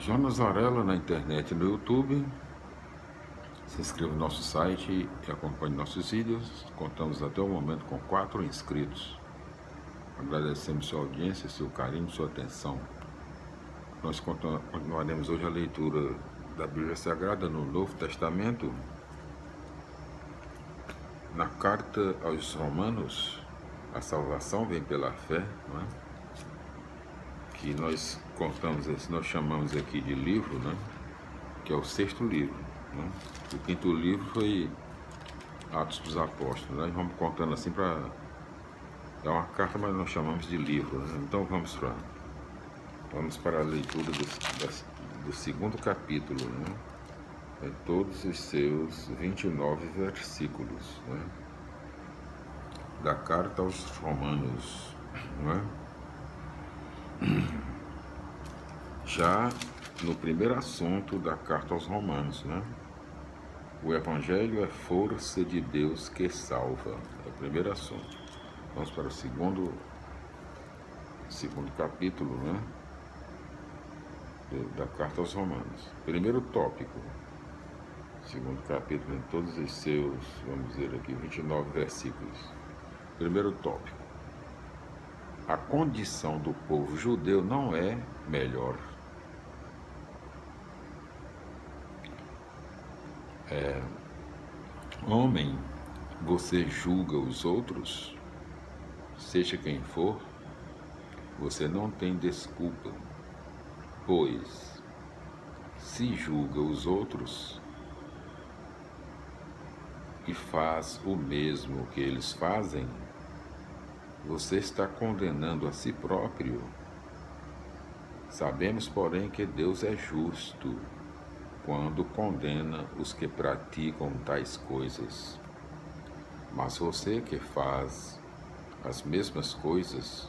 Jonas Varela na internet e no YouTube. Se inscreva no nosso site e acompanhe nossos vídeos. Contamos até o momento com 4 inscritos. Agradecemos sua audiência, seu carinho, sua atenção. Nós continuaremos hoje a leitura da Bíblia Sagrada no Novo Testamento, na carta aos Romanos. A salvação vem pela fé, não é? Que nós nós chamamos aqui de livro, né? Que é o 6º livro, né? O 5º livro foi Atos dos Apóstolos, né? Vamos contando assim para dar uma carta, mas nós chamamos de livro, né? Então vamos para a leitura do 2º capítulo, né? Em todos os seus 29 versículos, né? Da carta aos Romanos, não é? Já no primeiro assunto da carta aos Romanos, né? O Evangelho é força de Deus que salva. É o primeiro assunto. Vamos para o segundo capítulo, né? Da carta aos Romanos. Primeiro tópico. Segundo capítulo, em todos os seus, vamos dizer aqui, 29 versículos. Primeiro tópico. A condição do povo judeu não é melhor. Homem, você julga os outros, seja quem for, você não tem desculpa, pois se julga os outros e faz o mesmo que eles fazem, você está condenando a si próprio. Sabemos, porém, que Deus é justo quando condena os que praticam tais coisas. Mas você que faz as mesmas coisas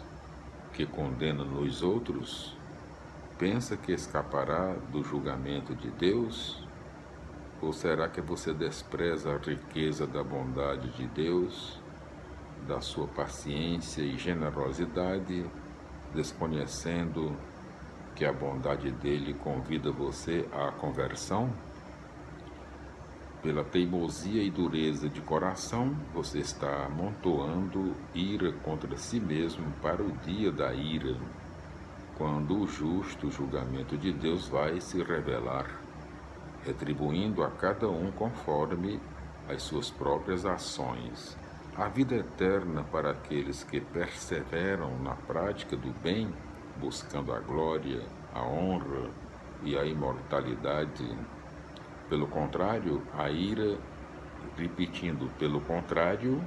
que condena nos outros, pensa que escapará do julgamento de Deus? Ou será que você despreza a riqueza da bondade de Deus, da sua paciência e generosidade, desconhecendo que a bondade dele convida você à conversão? Pela teimosia e dureza de coração, você está amontoando ira contra si mesmo para o dia da ira, quando o justo julgamento de Deus vai se revelar, retribuindo a cada um conforme as suas próprias ações. A vida eterna para aqueles que perseveram na prática do bem, buscando a glória, a honra e a imortalidade. Pelo contrário, a ira, pelo contrário,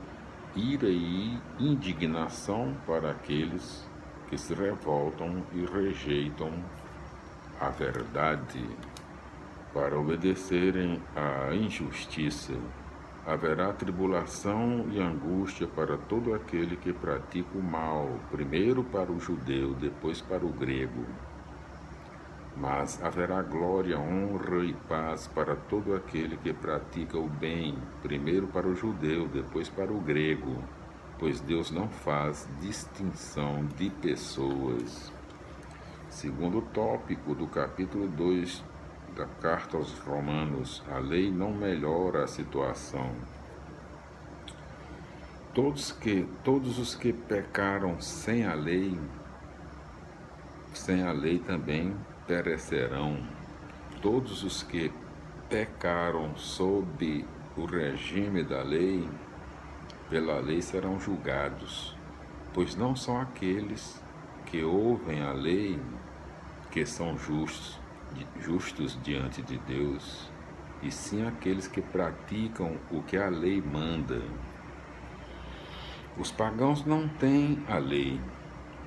ira e indignação para aqueles que se revoltam e rejeitam a verdade, para obedecerem à injustiça. Haverá tribulação e angústia para todo aquele que pratica o mal, primeiro para o judeu, depois para o grego. Mas haverá glória, honra e paz para todo aquele que pratica o bem, primeiro para o judeu, depois para o grego, pois Deus não faz distinção de pessoas. Segundo tópico do capítulo 2 da carta aos Romanos, a lei não melhora a situação. Todos os que pecaram sem a lei também perecerão. Todos os que pecaram sob o regime da lei, pela lei serão julgados, pois não são aqueles que ouvem a lei que são justos diante de Deus, e sim aqueles que praticam o que a lei manda. Os pagãos não têm a lei,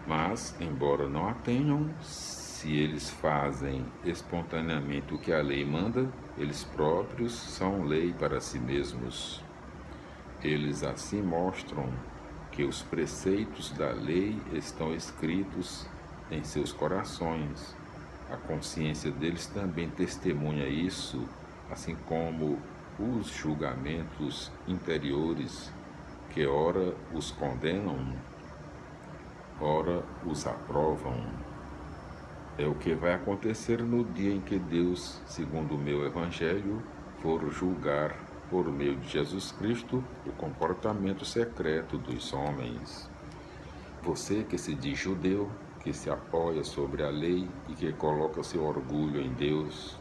mas, embora não a tenham, se eles fazem espontaneamente o que a lei manda, eles próprios são lei para si mesmos. Eles assim mostram que os preceitos da lei estão escritos em seus corações. A consciência deles também testemunha isso, assim como os julgamentos interiores que ora os condenam, ora os aprovam. É o que vai acontecer no dia em que Deus, segundo o meu evangelho, for julgar, por meio de Jesus Cristo, o comportamento secreto dos homens. Você que se diz judeu, que se apoia sobre a lei e que coloca seu orgulho em Deus,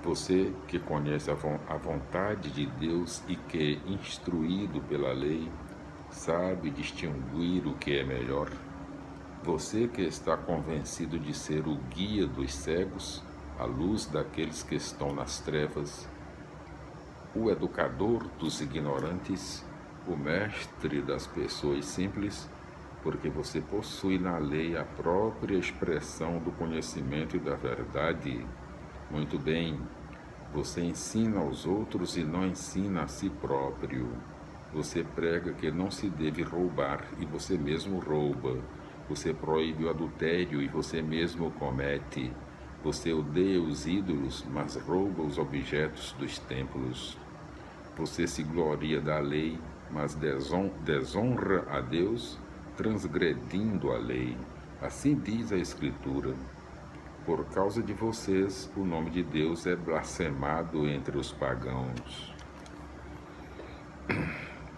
você que conhece a vontade de Deus e que, instruído pela lei, sabe distinguir o que é melhor, você que está convencido de ser o guia dos cegos, a luz daqueles que estão nas trevas, o educador dos ignorantes, o mestre das pessoas simples, porque você possui na lei a própria expressão do conhecimento e da verdade. Muito bem, você ensina aos outros e não ensina a si próprio. Você prega que não se deve roubar e você mesmo rouba. Você proíbe o adultério e você mesmo o comete. Você odeia os ídolos, mas rouba os objetos dos templos. Você se gloria da lei, mas desonra a Deus, transgredindo a lei. Assim diz a Escritura. Por causa de vocês, o nome de Deus é blasfemado entre os pagãos.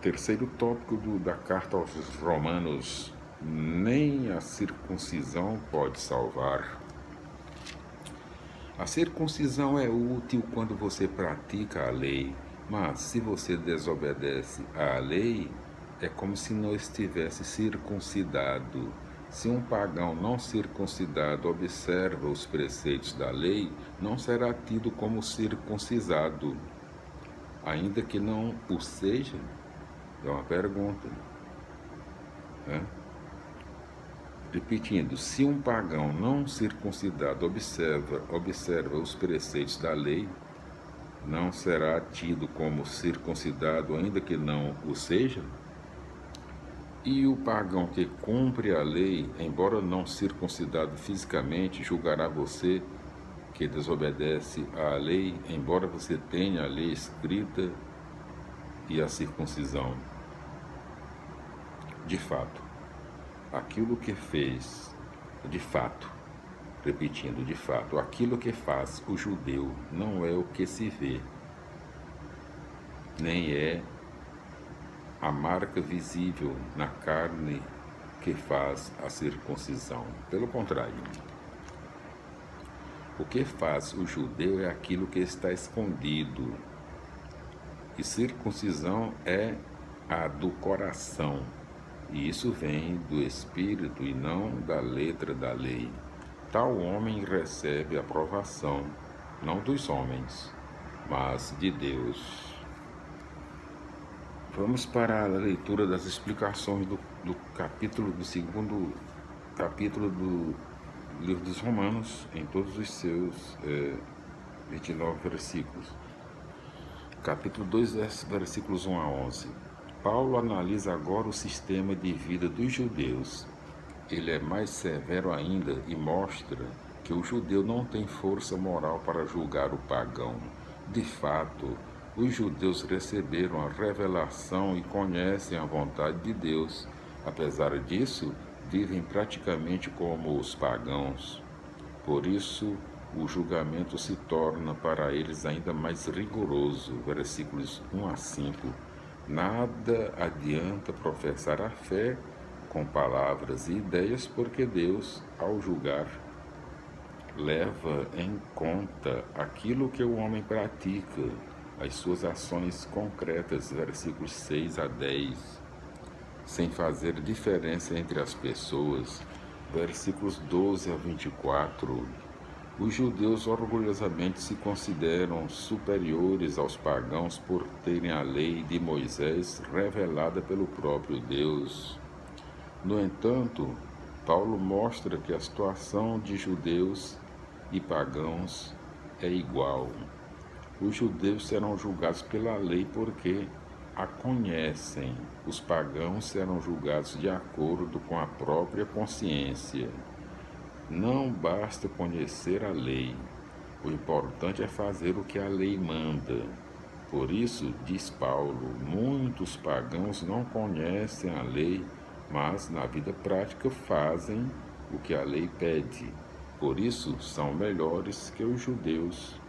Terceiro tópico da carta aos Romanos: nem a circuncisão pode salvar. A circuncisão é útil quando você pratica a lei, mas se você desobedece à lei, é como se não estivesse circuncidado. Se um pagão não circuncidado observa os preceitos da lei, não será tido como circuncisado, ainda que não o seja. É uma pergunta, né? Repetindo, se um pagão não circuncidado observa os preceitos da lei, não será tido como circuncidado, ainda que não o seja? E o pagão que cumpre a lei, embora não circuncidado fisicamente, julgará você que desobedece à lei, embora você tenha a lei escrita e a circuncisão. De fato, aquilo que fez, aquilo que faz o judeu não é o que se vê, nem é a marca visível na carne que faz a circuncisão. Pelo contrário, o que faz o judeu é aquilo que está escondido, e circuncisão é a do coração. E isso vem do Espírito e não da letra da lei. Tal homem recebe aprovação, não dos homens, mas de Deus. Vamos para a leitura das explicações do segundo capítulo do livro dos Romanos, em todos os seus 29 versículos. Capítulo 2, versículos 1 a 11. Paulo analisa agora o sistema de vida dos judeus. Ele é mais severo ainda e mostra que o judeu não tem força moral para julgar o pagão. De fato, os judeus receberam a revelação e conhecem a vontade de Deus. Apesar disso, vivem praticamente como os pagãos. Por isso, o julgamento se torna para eles ainda mais rigoroso. Versículos 1 a 5. Nada adianta professar a fé com palavras e ideias, porque Deus, ao julgar, leva em conta aquilo que o homem pratica, as suas ações concretas, versículos 6 a 10, sem fazer diferença entre as pessoas, versículos 12 a 24. Os judeus orgulhosamente se consideram superiores aos pagãos por terem a lei de Moisés revelada pelo próprio Deus. No entanto, Paulo mostra que a situação de judeus e pagãos é igual. Os judeus serão julgados pela lei porque a conhecem. Os pagãos serão julgados de acordo com a própria consciência. Não basta conhecer a lei, o importante é fazer o que a lei manda. Por isso, diz Paulo, muitos pagãos não conhecem a lei, mas na vida prática fazem o que a lei pede. Por isso são melhores que os judeus,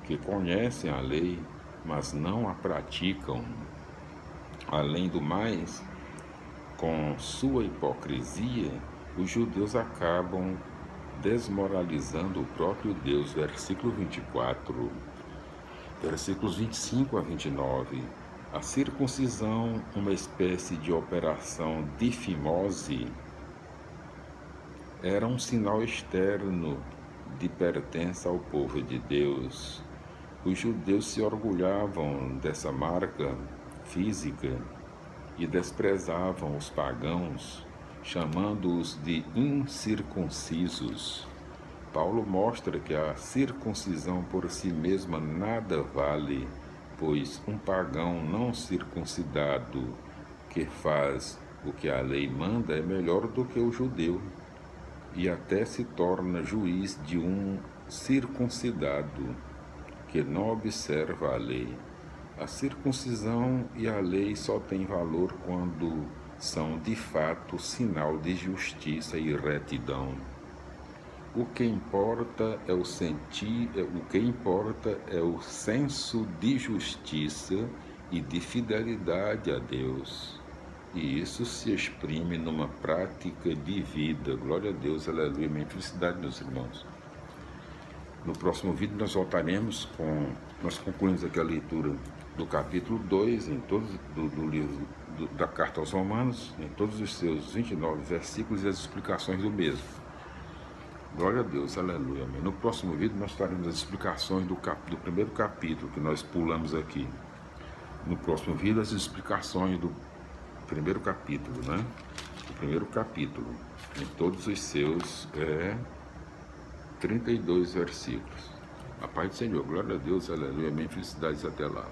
que conhecem a lei, mas não a praticam. Além do mais, com sua hipocrisia, os judeus acabam desmoralizando o próprio Deus. Versículo 24, versículos 25 a 29. A circuncisão, uma espécie de operação de fimose, era um sinal externo de pertença ao povo de Deus. Os judeus se orgulhavam dessa marca física e desprezavam os pagãos, chamando-os de incircuncisos. Paulo mostra que a circuncisão por si mesma nada vale, pois um pagão não circuncidado que faz o que a lei manda é melhor do que o judeu, e até se torna juiz de um circuncidado que não observa a lei. A circuncisão e a lei só têm valor quando são de fato sinal de justiça e retidão. O que importa é o senso de justiça e de fidelidade a Deus. E isso se exprime numa prática de vida. Glória a Deus, aleluia, minha felicidade, meus irmãos. No próximo vídeo nós concluímos aqui a leitura do capítulo 2, do livro da Carta aos Romanos, em todos os seus 29 versículos e as explicações do mesmo. Glória a Deus, aleluia, amém. No próximo vídeo nós faremos as explicações do primeiro capítulo, que nós pulamos aqui. No próximo vídeo, as explicações do primeiro capítulo, né? O primeiro capítulo, em todos os seus 32 versículos. A paz do Senhor, glória a Deus, aleluia, amém, felicidades até lá.